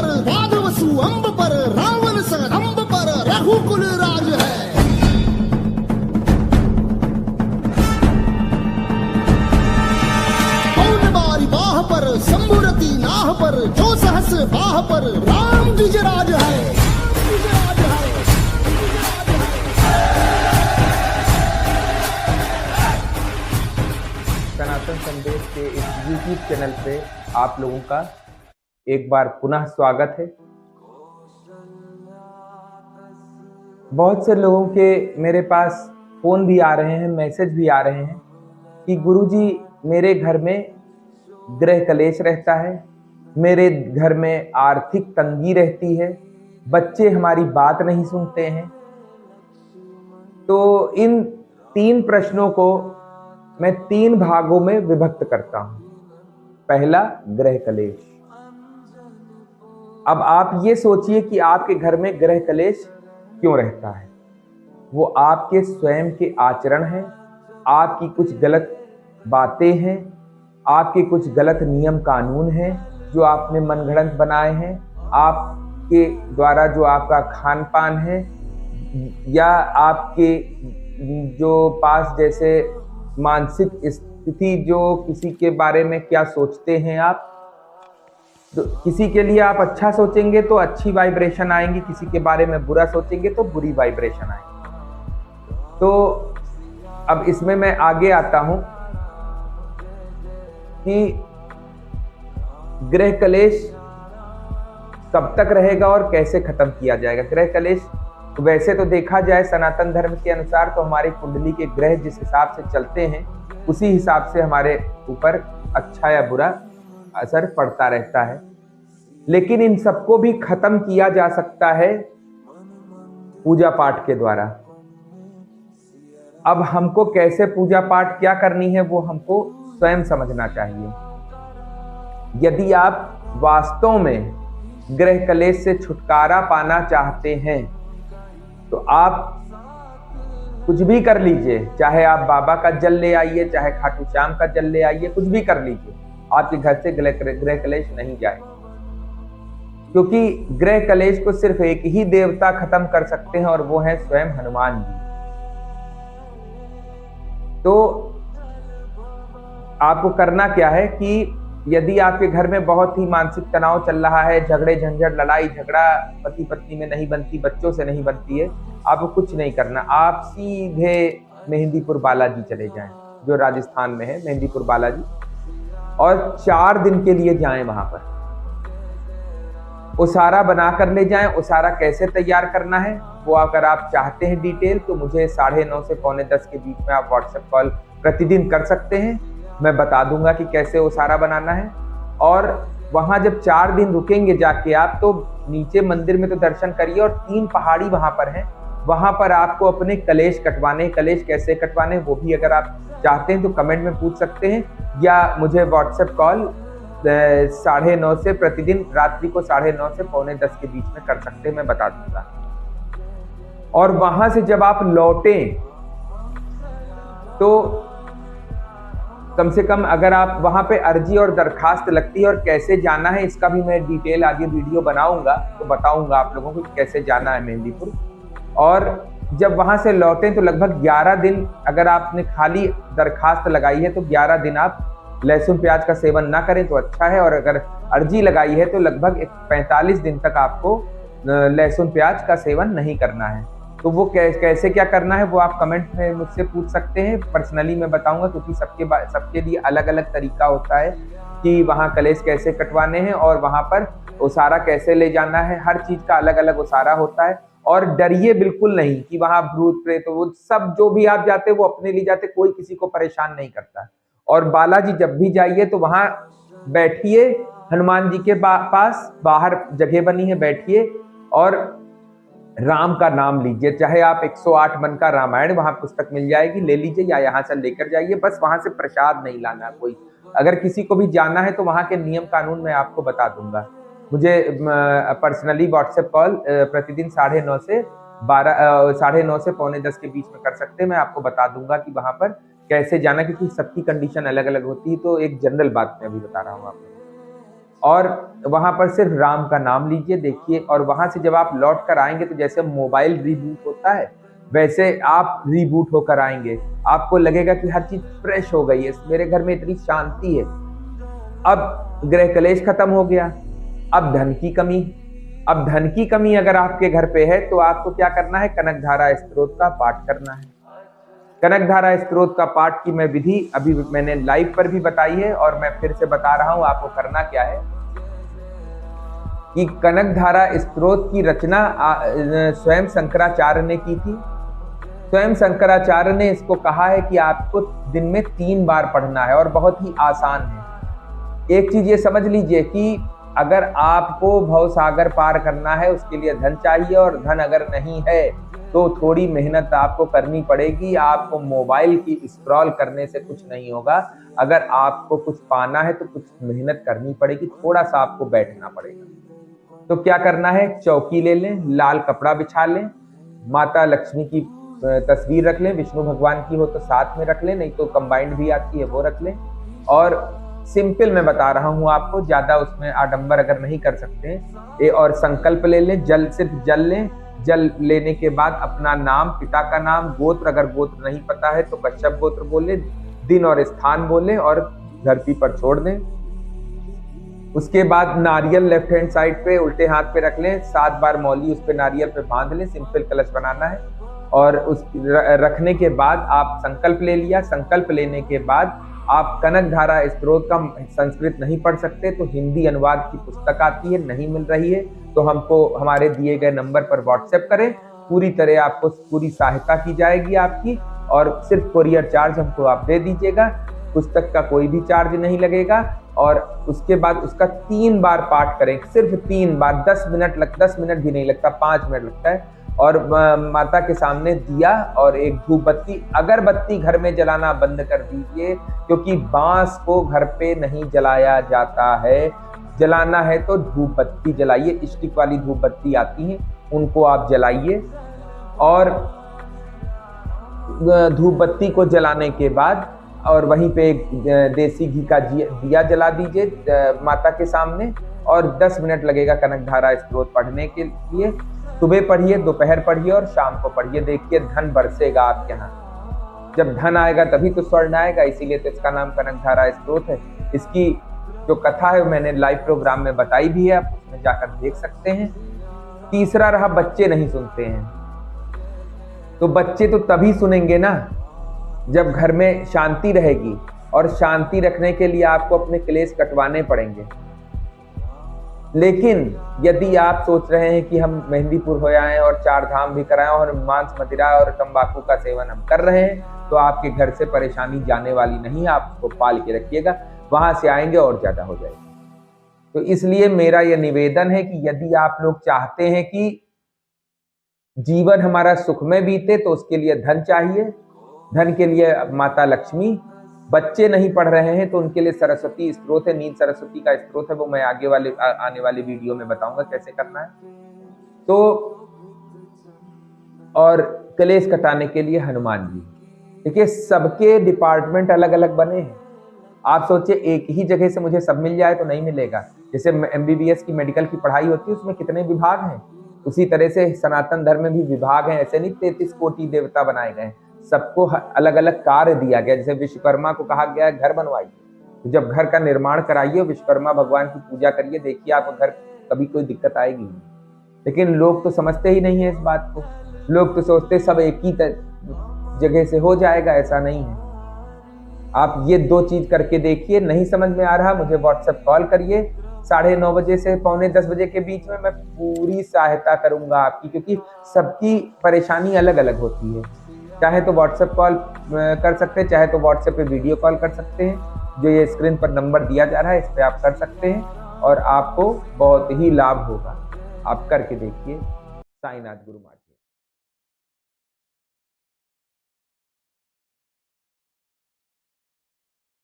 पर वादवसु अंब पर रावण सरंब पर रघुकुल राज है। पौन बारी बाह पर शंभुरति नाह पर जो सहस बाह पर राम द्विजराज है। सनातन संदेश के इस YouTube चैनल पे आप लोगों का एक बार पुनः स्वागत है। बहुत से लोगों के मेरे पास फोन भी आ रहे हैं, मैसेज भी आ रहे हैं कि गुरुजी मेरे घर में गृह कलेश रहता है, मेरे घर में आर्थिक तंगी रहती है, बच्चे हमारी बात नहीं सुनते हैं। तो इन 3 प्रश्नों को मैं 3 भागों में विभक्त करता हूं। पहला, गृह कलेश। अब आप ये सोचिए कि आपके घर में गृह कलेश क्यों रहता है। वो आपके स्वयं के आचरण हैं, आपकी कुछ गलत बातें हैं, आपके कुछ गलत नियम कानून हैं जो आपने मनगढ़ंत बनाए हैं, आपके द्वारा जो आपका खान पान है, या आपके जो पास जैसे मानसिक स्थिति, जो किसी के बारे में क्या सोचते हैं आप। तो किसी के लिए आप अच्छा सोचेंगे तो अच्छी वाइब्रेशन आएंगी, किसी के बारे में बुरा सोचेंगे तो बुरी वाइब्रेशन आएंगी। तो अब इसमें मैं आगे आता हूं कि गृह कलेश कब तक रहेगा और कैसे खत्म किया जाएगा। गृह कलेश वैसे तो देखा जाए सनातन धर्म के अनुसार तो हमारी कुंडली के ग्रह जिस हिसाब से चलते हैं उसी हिसाब से हमारे ऊपर अच्छा या बुरा असर पड़ता रहता है। लेकिन इन सबको भी खत्म किया जा सकता है पूजा पाठ के द्वारा। अब हमको कैसे पूजा पाठ क्या करनी है वो हमको स्वयं समझना चाहिए। यदि आप वास्तव में गृह कलेश से छुटकारा पाना चाहते हैं तो आप कुछ भी कर लीजिए, चाहे आप बाबा का जल ले आइए, चाहे खाटू श्याम का जल ले आइए, कुछ भी कर लीजिए, आपके घर से गृह कलेश नहीं जाएगा। क्योंकि गृह कलेश को सिर्फ एक ही देवता खत्म कर सकते हैं और वो है स्वयं हनुमान जी। तो आपको करना क्या है कि यदि आपके घर में बहुत ही मानसिक तनाव चल रहा है, झगड़े झंझट लड़ाई झगड़ा पति पत्नी में नहीं बनती, बच्चों से नहीं बनती है, आपको कुछ नहीं करना। आप सीधे मेहंदीपुर बालाजी चले जाएं, जो राजस्थान में है मेहंदीपुर बालाजी, और 4 दिन के लिए जाएं वहां पर। उसारा बना कर ले जाएं। उसारा कैसे तैयार करना है वो अगर आप चाहते हैं डिटेल तो मुझे 9:30 से 9:45 के बीच में आप व्हाट्सएप कॉल प्रतिदिन कर सकते हैं। मैं बता दूंगा कि कैसे उसारा बनाना है। और वहां जब 4 दिन रुकेंगे जाके आप, तो नीचे मंदिर में तो दर्शन करिए, और 3 पहाड़ी वहां पर हैं, वहां पर आपको अपने कलेश कटवाने। कलेश कैसे कटवाने वो भी अगर आप चाहते हैं तो कमेंट में पूछ सकते हैं, या मुझे व्हाट्सएप कॉल 9:30 से प्रतिदिन रात्रि को 9:30 से 9:45 के बीच में कर सकते हैं, मैं बता दूंगा। और वहां से जब आप लौटें तो कम से कम अगर आप वहां पे अर्जी और दरखास्त लगती है, और कैसे जाना है इसका भी मैं डिटेल आगे वीडियो बनाऊंगा तो बताऊंगा आप लोगों को कैसे जाना है मेहंदीपुर। और जब वहां से लौटें तो लगभग 11 दिन अगर आपने खाली दरखास्त लगाई है तो 11 दिन आप लहसुन प्याज का सेवन ना करें तो अच्छा है। और अगर अर्जी लगाई है तो लगभग 45 दिन तक आपको लहसुन प्याज का सेवन नहीं करना है। तो वो कैसे क्या करना है वो आप कमेंट में मुझसे पूछ सकते हैं, पर्सनली मैं बताऊंगा, क्योंकि सबके लिए अलग अलग तरीका होता है कि वहाँ कलेश कैसे कटवाने हैं और वहाँ पर उसारा कैसे ले जाना है। हर चीज का अलग अलग उसारा होता है। और डरिए बिल्कुल नहीं कि वहाँ भूत प्रेत, वो सब जो भी आप जाते वो अपने लिए जाते, कोई किसी को परेशान नहीं करता। और बालाजी जब भी जाइए तो वहाँ बैठिए, हनुमान जी के पास बाहर जगह बनी है, बैठिए और राम का नाम लीजिए। चाहे आप 108 मन का रामायण वहां पुस्तक मिल जाएगी, ले लीजिए, या यहाँ से लेकर जाइए। बस वहां से प्रसाद नहीं लाना कोई। अगर किसी को भी जाना है तो वहां के नियम कानून मैं आपको बता दूंगा। मुझे पर्सनली व्हाट्सएप कॉल प्रतिदिन 9:30 से 9:30 के बीच में कर सकते हैं। मैं आपको बता दूंगा कि वहां पर कैसे जाना, क्योंकि सबकी कंडीशन अलग अलग होती है। तो एक जनरल बात मैं अभी बता रहा हूँ आपको। और वहां पर सिर्फ राम का नाम लीजिए, देखिए। और वहां से जब आप लौट कर आएंगे तो जैसे मोबाइल रिबूट होता है वैसे आप रिबूट होकर आएंगे। आपको लगेगा कि हर चीज फ्रेश हो गई है, मेरे घर में इतनी शांति है। अब ग्रह कलेश खत्म हो गया। अब धन की कमी, अब धन की कमी अगर आपके घर पे है तो आपको क्या करना है, कनकधारा स्तोत्र का पाठ करना है। कनकधारा स्तोत्र का पाठ की मैं विधि अभी मैंने लाइव पर भी बताई है और मैं फिर से बता रहा हूं आपको करना क्या है कि कनकधारा स्तोत्र की रचना स्वयं शंकराचार्य ने की थी। स्वयं शंकराचार्य ने इसको कहा है कि आपको दिन में 3 बार पढ़ना है और बहुत ही आसान है। एक चीज ये समझ लीजिए कि अगर आपको भवसागर पार करना है उसके लिए धन चाहिए, और धन अगर नहीं है तो थोड़ी मेहनत आपको करनी पड़ेगी। आपको मोबाइल की स्क्रॉल करने से कुछ नहीं होगा। अगर आपको कुछ पाना है तो कुछ मेहनत करनी पड़ेगी, थोड़ा सा आपको बैठना पड़ेगा। तो क्या करना है, चौकी ले लें, लाल कपड़ा बिछा लें, माता लक्ष्मी की तस्वीर रख लें, विष्णु भगवान की हो तो साथ में रख लें, नहीं तो कंबाइंड भी आती है वो रख लें। और सिंपल मैं बता रहा हूं आपको, ज्यादा उसमें आडंबर अगर नहीं कर सकते और संकल्प ले लें, जल सिर्फ जल लें। जल लेने के बाद अपना नाम, पिता का नाम, गोत्र, अगर गोत्र नहीं पता है तो कश्यप गोत्र बोले, दिन और स्थान बोले और धरती पर छोड़ दें। उसके बाद नारियल लेफ्ट हैंड साइड पे उल्टे हाथ पे रख लें, 7 बार मौली उस पे नारियल पे बांध लें। सिंपल कलश बनाना है और उस रखने के बाद आप संकल्प ले लिया। संकल्प लेने के बाद आप कनकधारा स्तोत्र का संस्कृत नहीं पढ़ सकते तो हिंदी अनुवाद की पुस्तक आती है, नहीं मिल रही है तो हमको हमारे दिए गए नंबर पर व्हाट्सएप करें। पूरी तरह आपको पूरी सहायता की जाएगी आपकी, और सिर्फ कोरियर चार्ज हमको आप दे दीजिएगा। पुस्तक का कोई भी चार्ज नहीं लगेगा। और उसके बाद उसका 3 बार पाठ करें, सिर्फ 3 बार। 10 मिनट भी नहीं लगता, 5 मिनट लगता है। और माता के सामने दिया और एक धूप बत्ती, अगरबत्ती घर में जलाना बंद कर दीजिए, क्योंकि बांस को घर पे नहीं जलाया जाता है। जलाना है तो धूप बत्ती जलाइए, स्टिक वाली धूप बत्ती आती है उनको आप जलाइए। और धूप बत्ती को जलाने के बाद और वहीं पे एक देसी घी का दिया जला दीजिए माता के सामने। और 10 मिनट लगेगा कनकधारा स्तोत्र पढ़ने के लिए। सुबह पढ़िए, दोपहर पढ़िए और शाम को पढ़िए, देखिए धन बरसेगा आपके यहाँ। जब धन आएगा तभी तो स्वर्ण आएगा, इसीलिए तो इसका नाम कनकधारा स्तोत्र है। इसकी जो कथा है मैंने लाइव प्रोग्राम में बताई भी है, आप उसमें जाकर देख सकते हैं। तीसरा रहा, बच्चे नहीं सुनते हैं। तो बच्चे तो तभी सुनेंगे ना जब घर में शांति रहेगी, और शांति रखने के लिए आपको अपने क्लेश कटवाने पड़ेंगे। लेकिन यदि आप सोच रहे हैं कि हम मेहंदीपुर हो आए और 4 धाम भी कराएं और मांस, मदिरा और तंबाकू का सेवन हम कर रहे हैं, तो आपके घर से परेशानी जाने वाली नहीं है। आप उसको पाल के रखिएगा, वहां से आएंगे और ज्यादा हो जाएगा। तो इसलिए मेरा यह निवेदन है कि यदि आप लोग चाहते हैं कि जीवन हमारा सुखमय बीते तो उसके लिए धन चाहिए। धन के लिए माता लक्ष्मी। बच्चे नहीं पढ़ रहे हैं तो उनके लिए सरस्वती स्तोत्र है, नील सरस्वती का स्तोत्र है, वो मैं आगे आने वाली वीडियो में बताऊंगा कैसे करना है। तो और कलेश कटाने के लिए हनुमान जी। देखिए सबके डिपार्टमेंट अलग अलग बने हैं। आप सोचिए एक ही जगह से मुझे सब मिल जाए तो नहीं मिलेगा। जैसे MBBS की मेडिकल की पढ़ाई होती है उसमें कितने विभाग हैं, उसी तरह से सनातन धर्म में भी विभाग हैं। ऐसे नहीं 33 कोटि देवता बनाए गए हैं, सबको अलग अलग कार्य दिया गया। जैसे विश्वकर्मा को कहा गया है घर बनवाइए, तो जब घर का निर्माण कराइए, विश्वकर्मा भगवान की पूजा करिए, देखिए आपको घर कभी कोई दिक्कत आएगी नहीं। लेकिन लोग तो समझते ही नहीं है इस बात को। लोग तो सोचते सब एक ही जगह से हो जाएगा, ऐसा नहीं है। आप ये 2 चीज करके देखिए। नहीं समझ में आ रहा मुझे व्हाट्सएप कॉल करिए, 9:30 बजे से 9:45 बजे के बीच में मैं पूरी सहायता करूंगा आपकी, क्योंकि सबकी परेशानी अलग अलग होती है। चाहे तो व्हाट्सएप कॉल कर सकते हैं, चाहे तो व्हाट्सएप पे वीडियो कॉल कर सकते हैं। जो ये स्क्रीन पर नंबर दिया जा रहा है इस पे आप कर सकते हैं और आपको बहुत ही लाभ होगा। आप करके देखिए। साईनाथ गुरु महाराज।